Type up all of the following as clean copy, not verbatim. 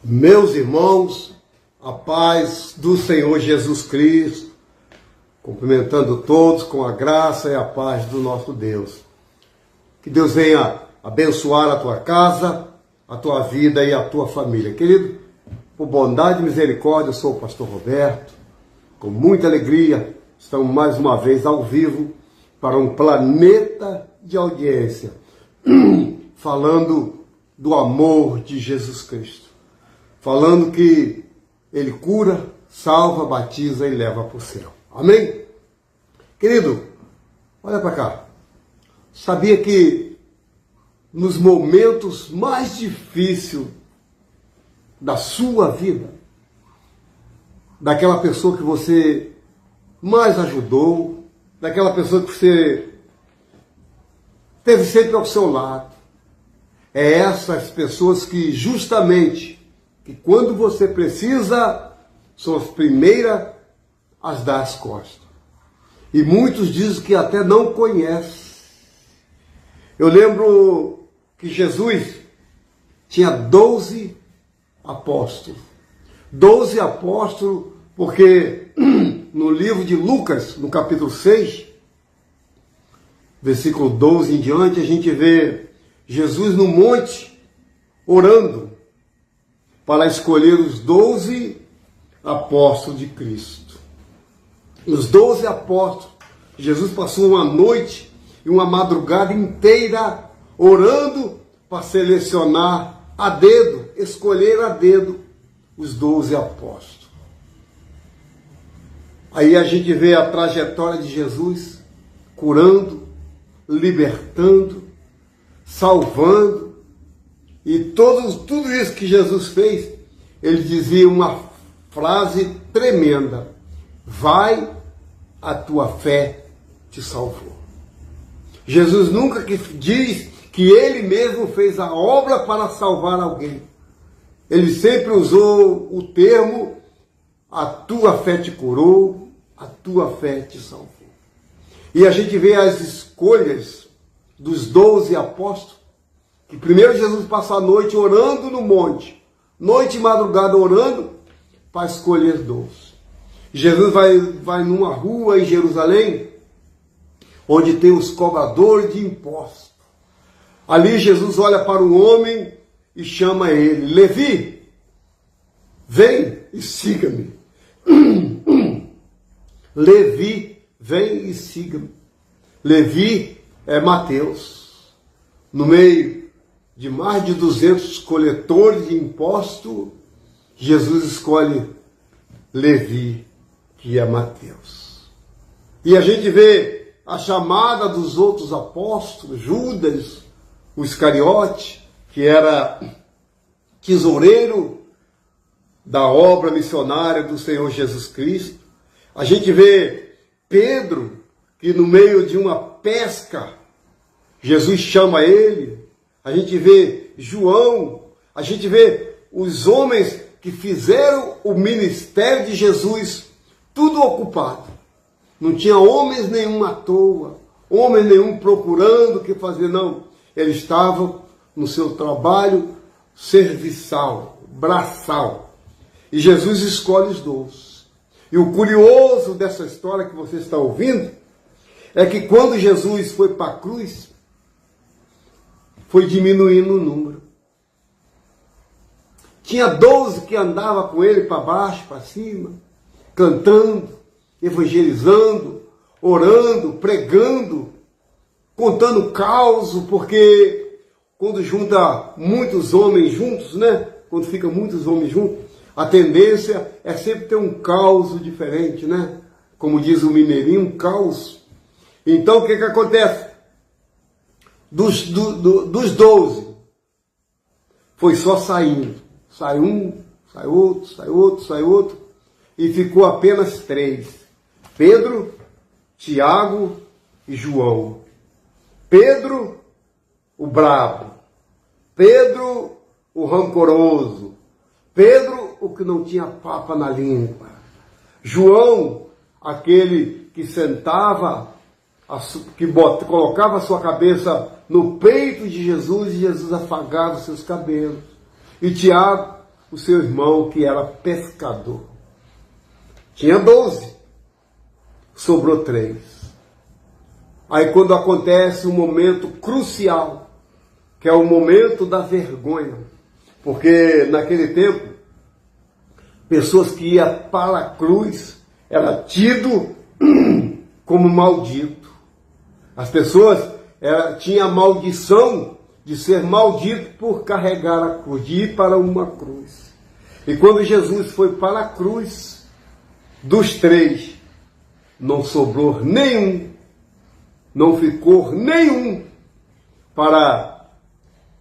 Meus irmãos, a paz do Senhor Jesus Cristo, cumprimentando todos com a graça e a paz do nosso Deus. Que Deus venha abençoar a tua casa, a tua vida e a tua família. Querido, por bondade e misericórdia, eu sou o pastor Roberto. Com muita alegria, estamos mais uma vez ao vivo para um planeta de audiência, falando do amor de Jesus Cristo. Falando que Ele cura, salva, batiza e leva para o céu. Amém? Querido, olha para cá. Sabia que nos momentos mais difíceis da sua vida, daquela pessoa que você mais ajudou, daquela pessoa que você teve sempre ao seu lado, é essas pessoas que justamente, que quando você precisa, são as primeiras a dar as costas. E muitos dizem que até não conhecem. Eu lembro que Jesus tinha 12 apóstolos. 12 apóstolos, porque no livro de Lucas, no capítulo 6, versículo 12 em diante, a gente vê Jesus no monte, orando, para escolher os 12 apóstolos de Cristo. Os 12 apóstolos, Jesus passou uma noite e uma madrugada inteira orando para selecionar a dedo, escolher a dedo os 12 apóstolos. Aí a gente vê a trajetória de Jesus curando, libertando, salvando. E tudo isso que Jesus fez, ele dizia uma frase tremenda: vai, a tua fé te salvou. Jesus nunca diz que ele mesmo fez a obra para salvar alguém. Ele sempre usou o termo: a tua fé te curou, a tua fé te salvou. E a gente vê as escolhas dos 12 apóstolos, que primeiro Jesus passa a noite orando no monte, noite e madrugada orando, para escolher 12. Jesus vai numa rua em Jerusalém, onde tem os cobradores de impostos. Ali Jesus olha para o homem e chama ele: Levi, vem e siga-me. Levi, vem e siga-me. Levi é Mateus. No meio de mais de 200 coletores de imposto, Jesus escolhe Levi, que é Mateus. E a gente vê a chamada dos outros apóstolos: Judas, o Iscariote, que era tesoureiro da obra missionária do Senhor Jesus Cristo. A gente vê Pedro, que no meio de uma pesca, Jesus chama ele. A gente vê João, a gente vê os homens que fizeram o ministério de Jesus, tudo ocupado. Não tinha homens nenhum à toa, homem nenhum procurando o que fazer, não. Eles estavam no seu trabalho serviçal, braçal. E Jesus escolhe os 12. E o curioso dessa história que você está ouvindo é que quando Jesus foi para a cruz, foi diminuindo o número. Tinha 12 que andavam com ele para baixo, para cima, cantando, evangelizando, orando, pregando, contando caos, porque quando junta muitos homens juntos, né? Quando fica muitos homens juntos, a tendência é sempre ter um caos diferente, né? Como diz o mineirinho, um caos. Então o que acontece? Dos 12, foi só saindo. Sai um, sai outro, sai outro, sai outro. E ficou apenas 3. Pedro, Tiago e João. Pedro, o brabo. Pedro, o rancoroso. Pedro, o que não tinha papa na língua. João, aquele que sentava, colocava a sua cabeça no peito de Jesus e Jesus afagava os seus cabelos. E Tiago, o seu irmão que era pescador. Tinha 12, sobrou 3. Aí quando acontece um momento crucial, que é o momento da vergonha, porque naquele tempo, pessoas que iam para a cruz era tido como maldito. As pessoas tinham a maldição de ser maldito por carregar a cruz, de ir para uma cruz. E quando Jesus foi para a cruz, dos 3, não sobrou nenhum, não ficou nenhum para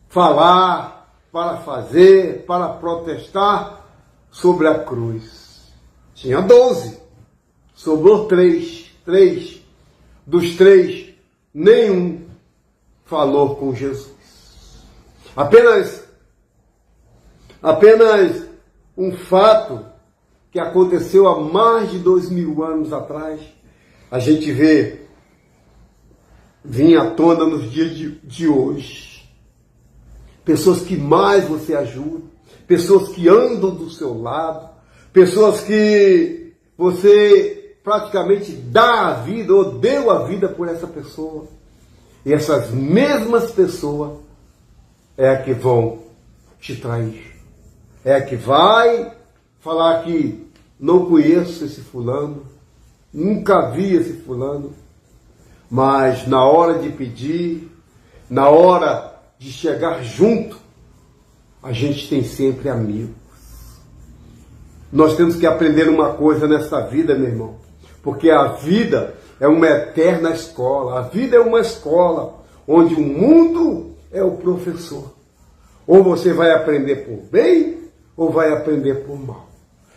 falar, para fazer, para protestar sobre a cruz. Tinha 12, sobrou 3. Dos 3, nenhum falou com Jesus. Apenas um fato que aconteceu há mais de 2000 anos atrás, a gente vê vir à tona nos dias de hoje. Pessoas que mais você ajuda, pessoas que andam do seu lado, pessoas que você praticamente dá a vida ou deu a vida por essa pessoa. E essas mesmas pessoas é a que vão te trair. É a que vai falar que não conheço esse fulano, nunca vi esse fulano, mas na hora de pedir, na hora de chegar junto, a gente tem sempre amigos. Nós temos que aprender uma coisa nessa vida, meu irmão, porque a vida é uma eterna escola. A vida é uma escola onde o mundo é o professor. Ou você vai aprender por bem, ou vai aprender por mal.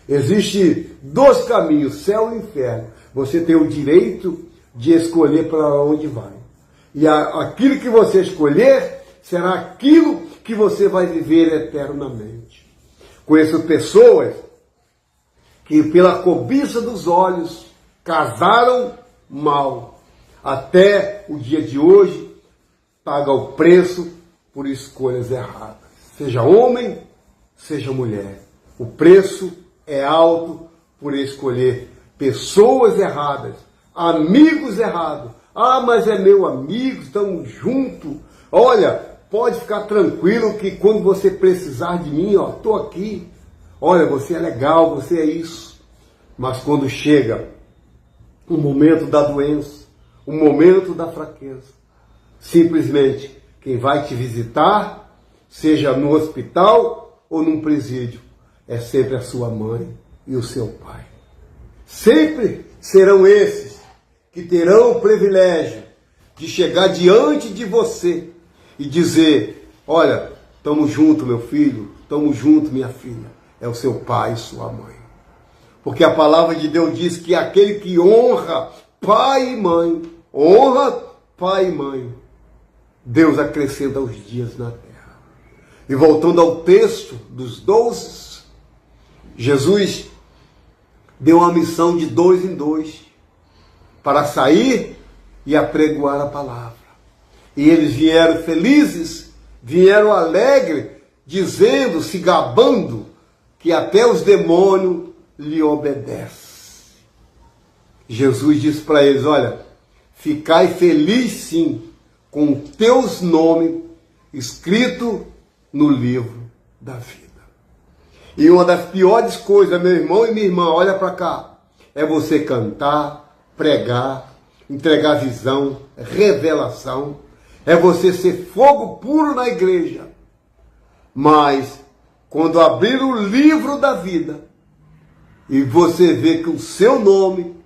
Existem 2 caminhos, céu e inferno. Você tem o direito de escolher para onde vai. E aquilo que você escolher será aquilo que você vai viver eternamente. Conheço pessoas que pela cobiça dos olhos casaram mal. Até o dia de hoje paga o preço por escolhas erradas. Seja homem, seja mulher. O preço é alto por escolher pessoas erradas, amigos errados. Ah, mas é meu amigo, estamos juntos. Olha, pode ficar tranquilo que quando você precisar de mim, estou aqui. Olha, você é legal, você é isso. Mas quando chega o momento da doença, o momento da fraqueza, simplesmente quem vai te visitar, seja no hospital ou num presídio, é sempre a sua mãe e o seu pai. Sempre serão esses que terão o privilégio de chegar diante de você e dizer: olha, estamos juntos, meu filho, estamos juntos, minha filha. É o seu pai e sua mãe. Porque a palavra de Deus diz que aquele que honra pai e mãe, honra pai e mãe, Deus acrescenta os dias na terra. E voltando ao texto dos 12, Jesus deu uma missão de 2 em 2 para sair e apregoar a palavra. E eles vieram felizes, vieram alegres, dizendo, se gabando, que até os demônios lhe obedecem. Jesus disse para eles: olha, ficai feliz sim com teus nomes escrito no livro da vida. E uma das piores coisas, meu irmão e minha irmã, olha para cá, é você cantar, pregar, entregar visão, revelação, é você ser fogo puro na igreja. Mas quando abrir o livro da vida e você vê que o seu nome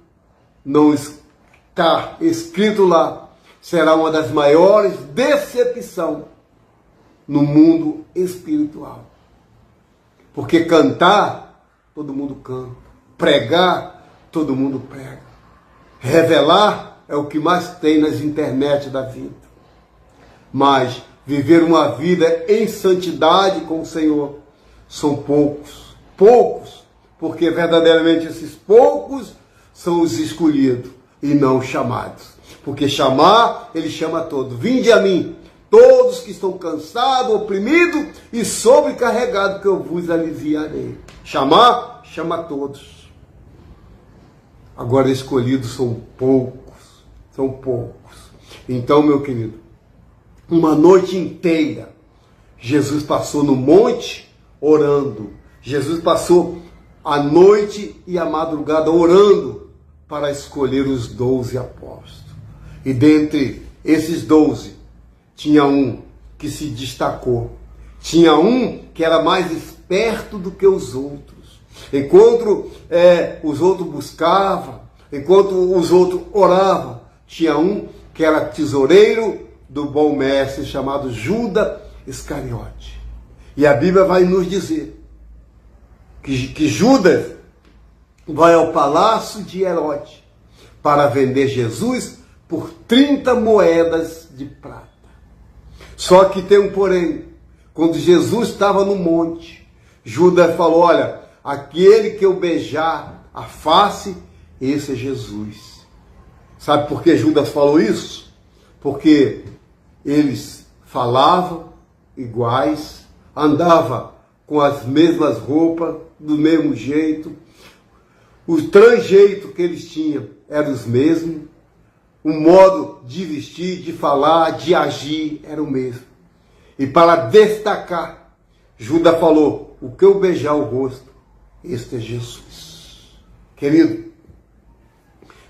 não está escrito lá, será uma das maiores decepções no mundo espiritual. Porque cantar, todo mundo canta. Pregar, todo mundo prega. Revelar é o que mais tem nas internet da vida. Mas viver uma vida em santidade com o Senhor são poucos. Poucos. Porque verdadeiramente esses poucos são os escolhidos e não os chamados. Porque chamar, ele chama todo. Vinde a mim, todos que estão cansados, oprimidos e sobrecarregados, que eu vos aliviarei. Chamar, chama todos. Agora escolhidos são poucos, são poucos. Então, meu querido, uma noite inteira, Jesus passou no monte orando. Jesus passou a noite e a madrugada orando para escolher os 12 apóstolos. E dentre esses 12, tinha um que se destacou. Tinha um que era mais esperto do que os outros. Enquanto os outros buscavam, enquanto os outros oravam, tinha um que era tesoureiro do bom mestre, chamado Judas Iscariote. E a Bíblia vai nos dizer que Judas vai ao palácio de Herodes para vender Jesus por 30 moedas de prata. Só que tem um porém. Quando Jesus estava no monte, Judas falou: olha, aquele que eu beijar a face, esse é Jesus. Sabe por que Judas falou isso? Porque eles falavam iguais, andavam com as mesmas roupas, do mesmo jeito, o tranjeito que eles tinham era os mesmos, o modo de vestir, de falar, de agir era o mesmo. E para destacar, Judas falou: o que eu beijar o rosto, este é Jesus. Querido,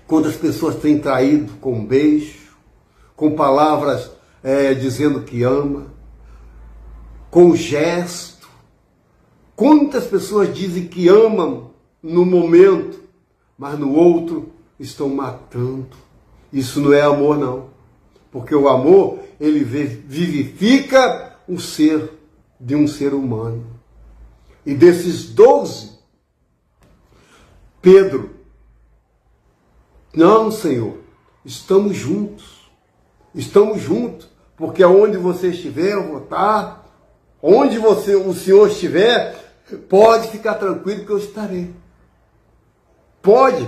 quantas pessoas têm traído com um beijo, com palavras dizendo que ama, com gesto. Quantas pessoas dizem que amam no momento, mas no outro estão matando. Isso não é amor, não. Porque o amor, ele vivifica o ser de um ser humano. E desses 12, Pedro: não, Senhor, estamos juntos. Estamos juntos. Porque aonde você estiver, eu vou estar. Onde o Senhor estiver, pode ficar tranquilo que eu estarei. Pode.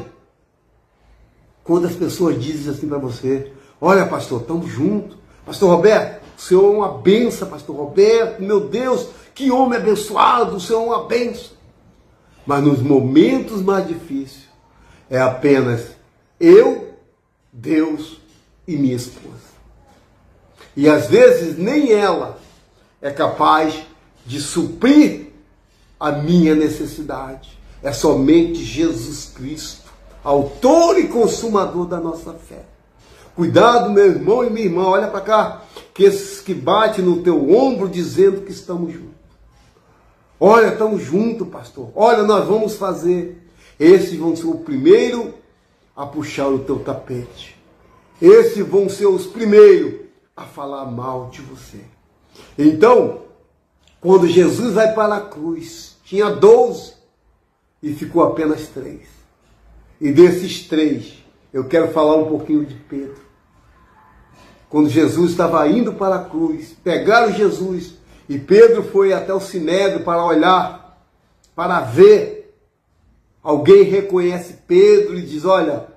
Quando as pessoas dizem assim para você: olha, pastor, estamos juntos. Pastor Roberto, o Senhor é uma benção, pastor Roberto. Meu Deus, que homem abençoado, o Senhor é uma benção. Mas nos momentos mais difíceis, é apenas eu, Deus e minha esposa. E às vezes nem ela é capaz de suprir a minha necessidade. É somente Jesus Cristo, autor e consumador da nossa fé. Cuidado, meu irmão e minha irmã, olha para cá, que esses que batem no teu ombro dizendo que estamos juntos. Olha, estamos juntos, pastor. Olha, nós vamos fazer. Esses vão ser o primeiro a puxar o teu tapete. Esses vão ser os primeiros a falar mal de você. Então, quando Jesus vai para a cruz, tinha 12 e ficou apenas 3. E desses 3, eu quero falar um pouquinho de Pedro. Quando Jesus estava indo para a cruz, pegaram Jesus e Pedro foi até o sinédrio para olhar, para ver. Alguém reconhece Pedro e diz: olha,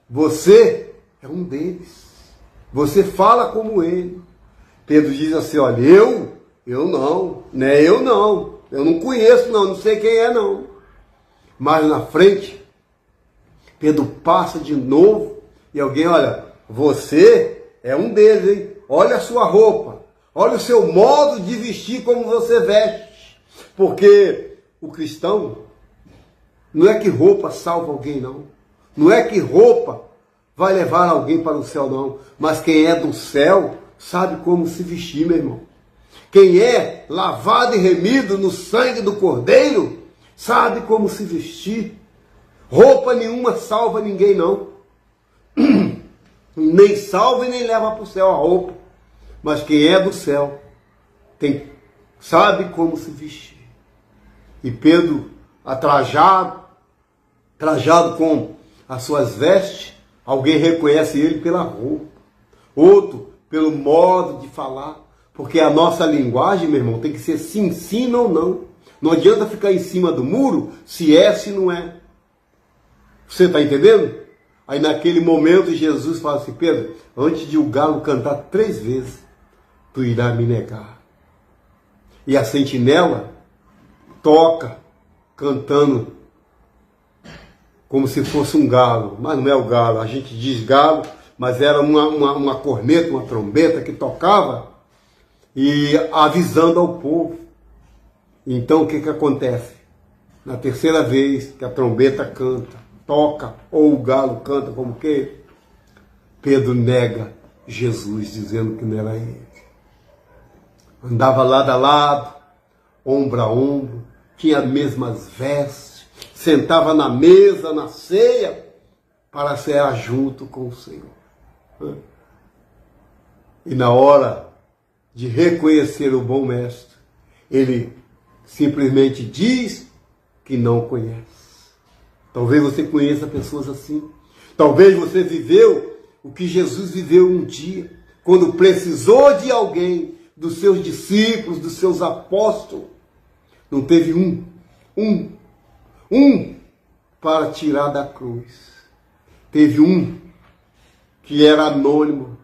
você é um deles. Você fala como ele. Pedro diz assim: olha, eu não, né? Eu não conheço não sei quem é não. Mas na frente, Pedro passa de novo e alguém: olha, você é um deles, hein? Olha a sua roupa, olha o seu modo de vestir, como você veste. Porque o cristão, não é que roupa salva alguém não. Não é que roupa vai levar alguém para o céu não. Mas quem é do céu sabe como se vestir, meu irmão. Quem é lavado e remido no sangue do Cordeiro sabe como se vestir. Roupa nenhuma salva ninguém não. Nem salva e nem leva para o céu a roupa. Mas quem é do céu sabe como se vestir. E Pedro, trajado com as suas vestes, alguém reconhece ele pela roupa. Outro, pelo modo de falar. Porque a nossa linguagem, meu irmão, tem que ser sim, sim, não, não. Não adianta ficar em cima do muro se é, se não é. Você está entendendo? Aí naquele momento Jesus fala assim: Pedro, antes de o galo cantar 3 vezes, tu irás me negar. E a sentinela toca, cantando, como se fosse um galo, mas não é o galo, a gente diz galo, mas era uma corneta, uma trombeta que tocava e avisando ao povo. Então o que acontece? Na terceira vez que a trombeta canta, toca, ou o galo canta, como que? Pedro nega Jesus, dizendo que não era ele. Andava lado a lado, ombro a ombro, tinha as mesmas vestes, sentava na mesa, na ceia, para cear junto com o Senhor. E na hora de reconhecer o bom mestre, ele simplesmente diz que não conhece. Talvez você conheça pessoas assim. Talvez você viveu o que Jesus viveu um dia, quando precisou de alguém, dos seus discípulos, dos seus apóstolos. Não teve um para tirar da cruz. Teve um que era anônimo.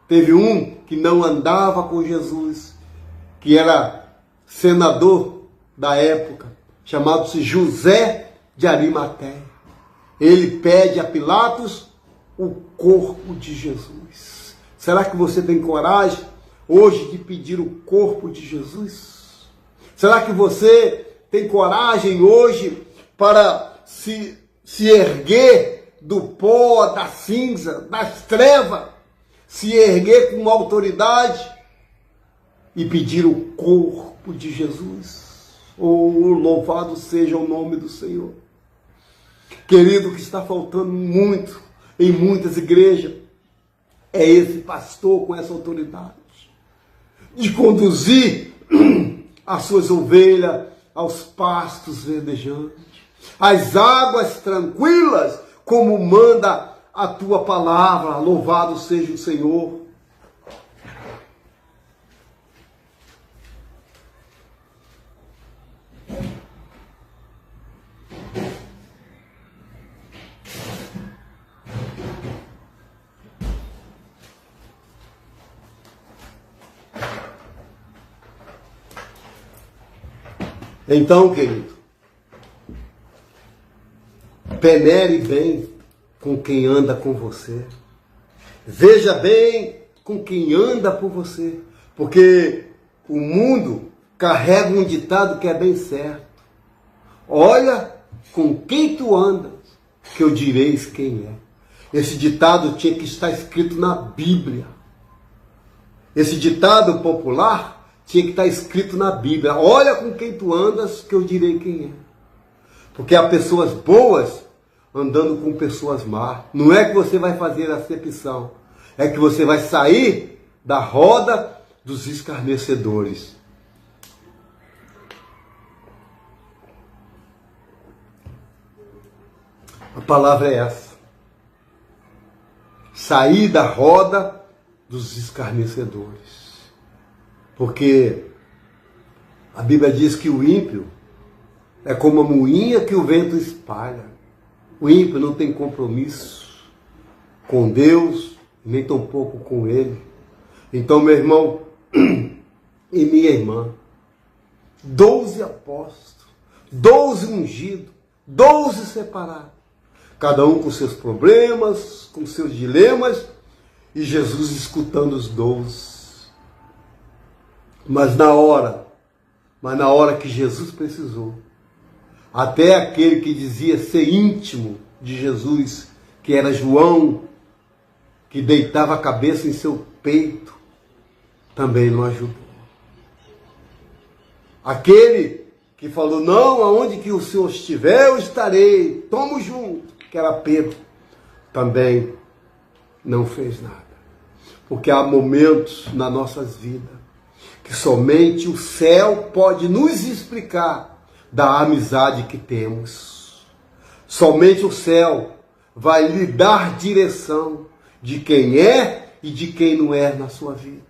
Teve um que não andava com Jesus, que era senador da época, chamado-se José de Arimateia. Ele pede a Pilatos o corpo de Jesus. Será que você tem coragem hoje de pedir o corpo de Jesus? Será que você tem coragem hoje para se erguer do pó, da cinza, das trevas, se erguer com autoridade e pedir o corpo de Jesus? Oh, louvado seja o nome do Senhor. Querido, o que está faltando muito em muitas igrejas é esse pastor com essa autoridade de conduzir as suas ovelhas aos pastos verdejantes, às águas tranquilas, como manda a tua palavra. Louvado seja o Senhor. Então, querido, penere bem com quem anda com você. Veja bem com quem anda por você. Porque o mundo carrega um ditado que é bem certo. Olha com quem tu andas, que eu direis quem é. Esse ditado tinha que estar escrito na Bíblia. Esse ditado popular tinha que estar escrito na Bíblia. Olha com quem tu andas, que eu direi quem é. Porque há pessoas boas andando com pessoas más. Não é que você vai fazer acepção, é que você vai sair da roda dos escarnecedores. A palavra é essa. Sair da roda dos escarnecedores. Porque a Bíblia diz que o ímpio é como a moinha que o vento espalha. O ímpio não tem compromisso com Deus, nem tampouco com ele. Então, meu irmão e minha irmã, 12 apóstolos, 12 ungidos, 12 separados, cada um com seus problemas, com seus dilemas, e Jesus escutando os 12. Mas na hora que Jesus precisou, até aquele que dizia ser íntimo de Jesus, que era João, que deitava a cabeça em seu peito, também não ajudou. Aquele que falou, não, aonde que o Senhor estiver, eu estarei, tamo junto, que era Pedro, também não fez nada. Porque há momentos nas nossas vidas que somente o céu pode nos explicar da amizade que temos. Somente o céu vai lhe dar direção de quem é e de quem não é na sua vida.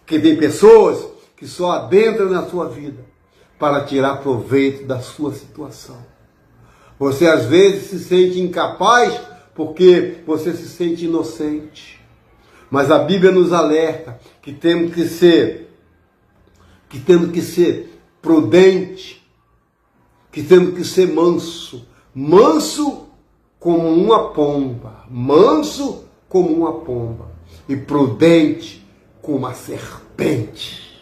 Porque tem pessoas que só adentram na sua vida para tirar proveito da sua situação. Você às vezes se sente incapaz porque você se sente inocente. Mas a Bíblia nos alerta que temos que ser prudente, que temos que ser manso, manso como uma pomba, manso como uma pomba e prudente como uma serpente.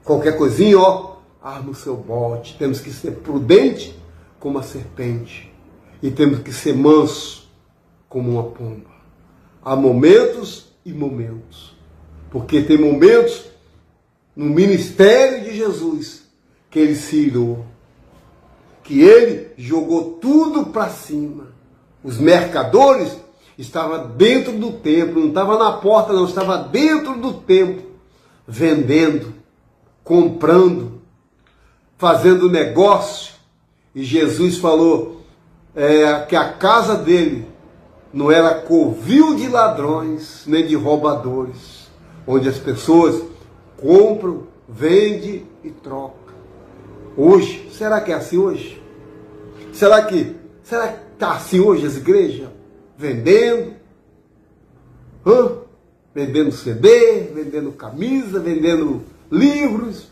Qualquer coisinha, ó, arma o seu bote. Temos que ser prudente como a serpente e temos que ser manso como uma pomba. Há momentos e momentos, porque tem momentos no ministério de Jesus que ele se irou, que ele jogou tudo para cima. Os mercadores estavam dentro do templo, não estavam na porta não, estavam dentro do templo, vendendo, comprando, fazendo negócio. E Jesus falou que a casa dele não era covil de ladrões, nem de roubadores, onde as pessoas compram, vendem e trocam. Hoje, será que é assim hoje? Será que está assim hoje as igrejas? Vendendo? Vendendo CD, vendendo camisa, vendendo livros,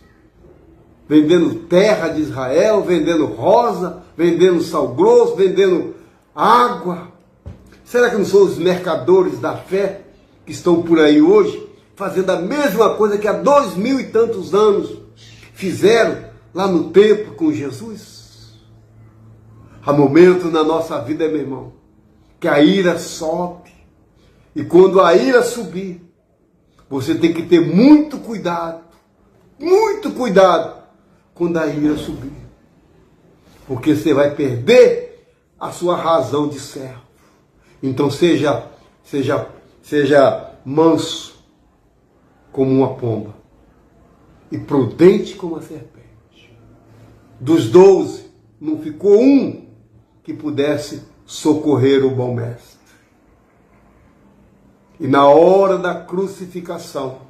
vendendo terra de Israel, vendendo rosa, vendendo sal grosso, vendendo água. Será que não são os mercadores da fé que estão por aí hoje, fazendo a mesma coisa que há 2000 e tantos anos fizeram lá no templo com Jesus? Há momento na nossa vida, meu irmão, que a ira sobe. E quando a ira subir, você tem que ter muito cuidado quando a ira subir. Porque você vai perder a sua razão de servo. Então seja manso como uma pomba e prudente como a serpente. Dos 12, não ficou um que pudesse socorrer o bom mestre. E na hora da crucificação,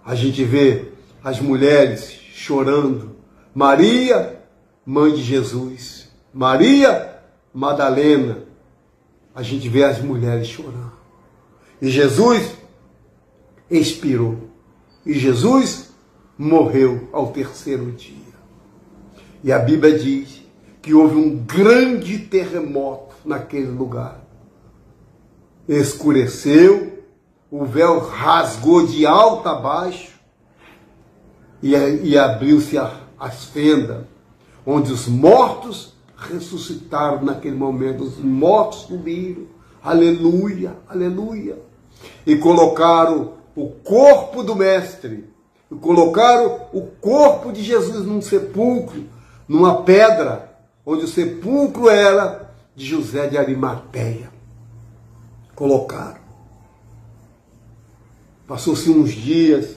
a gente vê as mulheres chorando. Maria, mãe de Jesus. Maria Madalena. A gente vê as mulheres chorando. E Jesus expirou. E Jesus morreu ao 3º dia. E a Bíblia diz que houve um grande terremoto naquele lugar. Escureceu, o véu rasgou de alto a baixo e abriu-se as fendas, onde os mortos ressuscitaram naquele momento. Os mortos subiram, aleluia, aleluia, e colocaram o corpo do mestre, e colocaram o corpo de Jesus num sepulcro, numa pedra, onde o sepulcro era de José de Arimateia. Colocaram. Passou-se uns dias,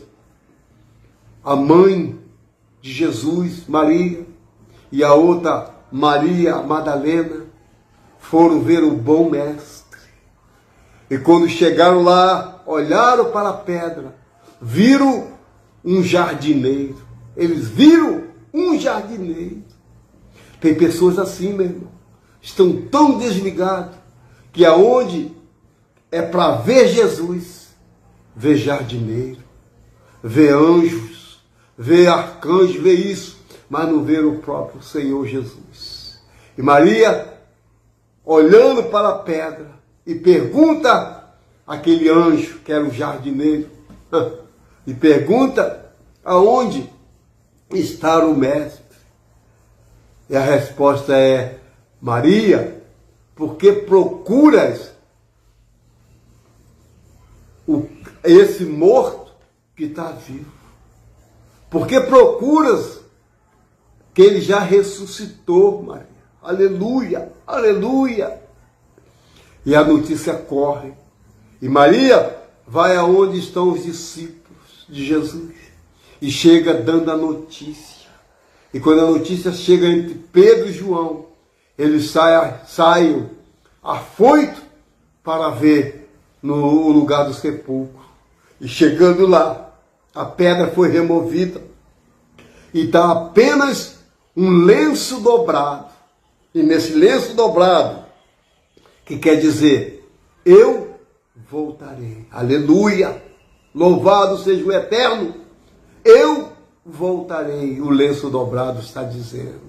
a mãe de Jesus, Maria, e a outra, Maria Madalena, foram ver o bom mestre. E quando chegaram lá, olharam para a pedra, viram um jardineiro. Eles viram um jardineiro. Tem pessoas assim, meu irmão, estão tão desligados, que aonde é para ver Jesus, ver jardineiro, ver anjos, ver arcanjo, ver isso, mas não ver o próprio Senhor Jesus. E Maria, olhando para a pedra, e pergunta àquele anjo, que era o jardineiro, e pergunta aonde está o mestre. E a resposta é: Maria, por que procuras esse morto que está vivo? Por que procuras que ele já ressuscitou, Maria? Aleluia, aleluia. E a notícia corre. E Maria vai aonde estão os discípulos de Jesus. E chega dando a notícia. E quando a notícia chega entre Pedro e João, eles saem afoitos para ver no lugar do sepulcro. E chegando lá, a pedra foi removida. E está apenas um lenço dobrado. E nesse lenço dobrado, que quer dizer, eu voltarei. Aleluia! Louvado seja o Eterno! Eu voltarei. O lenço dobrado está dizendo.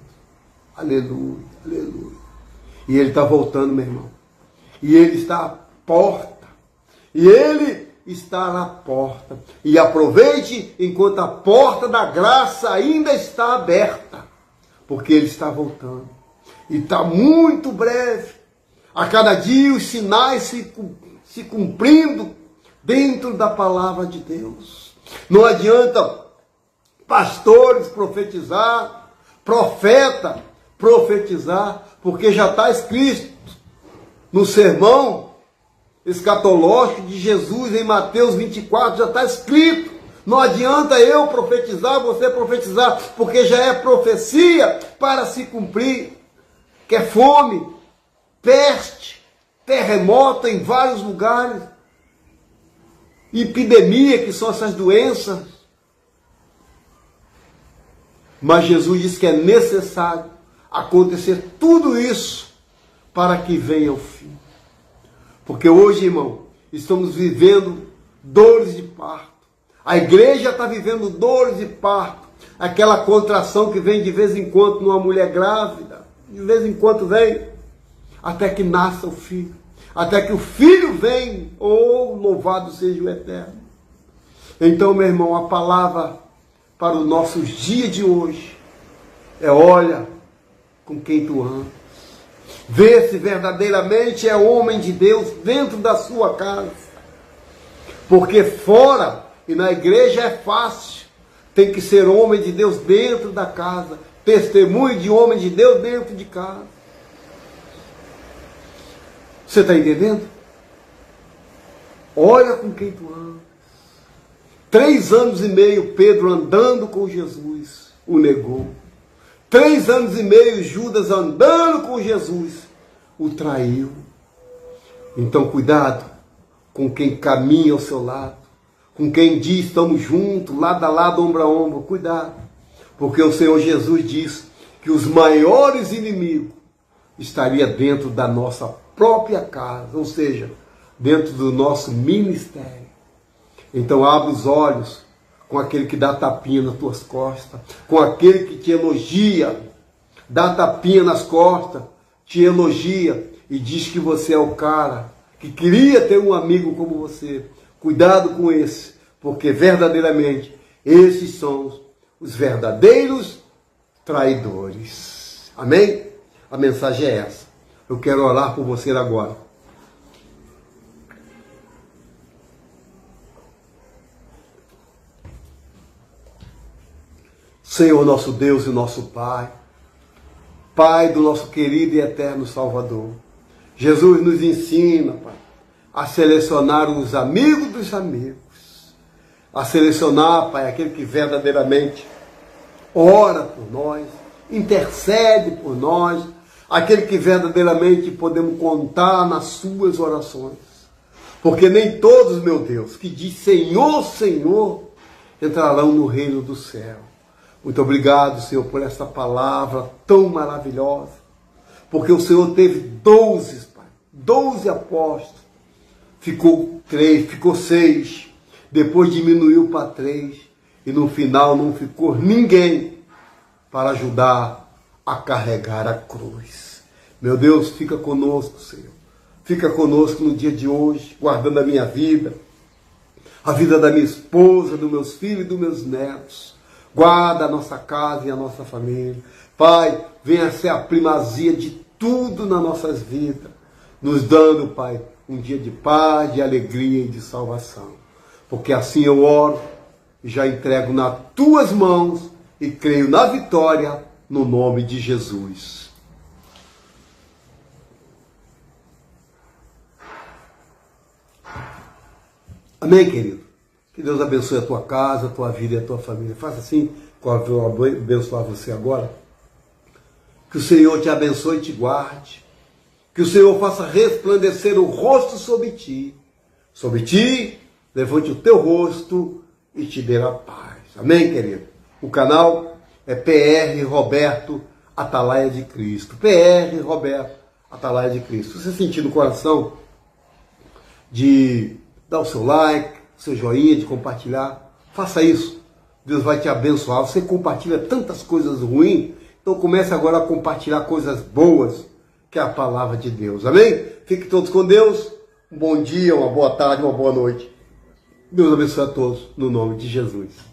Aleluia, aleluia. E ele está voltando, meu irmão. E ele está à porta. E ele está na porta. E aproveite enquanto a porta da graça ainda está aberta. Porque ele está voltando. E está muito breve. A cada dia os sinais se cumprindo dentro da palavra de Deus. Não adianta pastores profetizar, profeta profetizar, porque já está escrito no sermão escatológico de Jesus em Mateus 24, já está escrito. Não adianta eu profetizar, você profetizar, porque já é profecia para se cumprir. Que é fome, peste, terremoto em vários lugares, epidemia, que são essas doenças. Mas Jesus diz que é necessário acontecer tudo isso para que venha o fim. Porque hoje, irmão, estamos vivendo dores de parto. A igreja está vivendo dores de parto. Aquela contração que vem de vez em quando numa mulher grávida. De vez em quando vem. Até que nasça o filho. Até que o filho venha. Oh, louvado seja o Eterno. Então, meu irmão, a palavra para os nossos dias de hoje é: olha com quem tu andas. Vê se verdadeiramente é homem de Deus dentro da sua casa. Porque fora e na igreja é fácil. Tem que ser homem de Deus dentro da casa. Testemunho de homem de Deus dentro de casa. Você está entendendo? Olha com quem tu andas. 3 anos e meio Pedro andando com Jesus o negou. 3 anos e meio Judas andando com Jesus o traiu. Então cuidado com quem caminha ao seu lado, com quem diz estamos juntos, lado a lado, ombro a ombro. Cuidado, porque o Senhor Jesus diz que os maiores inimigos estariam dentro da nossa própria casa, ou seja, dentro do nosso ministério. Então abre os olhos com aquele que dá tapinha nas tuas costas, com aquele que te elogia, dá tapinha nas costas, te elogia e diz que você é o cara que queria ter um amigo como você. Cuidado com esse, porque verdadeiramente esses são os verdadeiros traidores. Amém? A mensagem é essa. Eu quero orar por você agora. Senhor, nosso Deus e nosso Pai, Pai do nosso querido e eterno Salvador, Jesus nos ensina, Pai, a selecionar os amigos dos amigos, a selecionar, Pai, aquele que verdadeiramente ora por nós, intercede por nós, aquele que verdadeiramente podemos contar nas suas orações. Porque nem todos, meu Deus, que diz Senhor, Senhor, entrarão no reino do céu. Muito obrigado, Senhor, por essa palavra tão maravilhosa. Porque o Senhor teve 12, Pai, 12 apóstolos. Ficou 3, ficou 6. Depois diminuiu para 3. E no final não ficou ninguém para ajudar a carregar a cruz. Meu Deus, fica conosco, Senhor. Fica conosco no dia de hoje, guardando a minha vida, a vida da minha esposa, dos meus filhos e dos meus netos. Guarda a nossa casa e a nossa família. Pai, venha ser a primazia de tudo nas nossas vidas, nos dando, Pai, um dia de paz, de alegria e de salvação. Porque assim eu oro e já entrego nas tuas mãos e creio na vitória no nome de Jesus. Amém, querido? Que Deus abençoe a tua casa, a tua vida e a tua família. Faça assim, que eu vou abençoar você agora. Que o Senhor te abençoe e te guarde. Que o Senhor faça resplandecer o rosto sobre ti. Sobre ti, levante o teu rosto e te dê a paz. Amém, querido? O canal é PR Roberto Atalaia de Cristo. PR Roberto Atalaia de Cristo. Se você sentir no coração de dar o seu like, o seu joinha, de compartilhar. Faça isso. Deus vai te abençoar. Você compartilha tantas coisas ruins, então comece agora a compartilhar coisas boas, que é a palavra de Deus. Amém? Fiquem todos com Deus. Um bom dia, uma boa tarde, uma boa noite. Deus abençoe a todos, no nome de Jesus.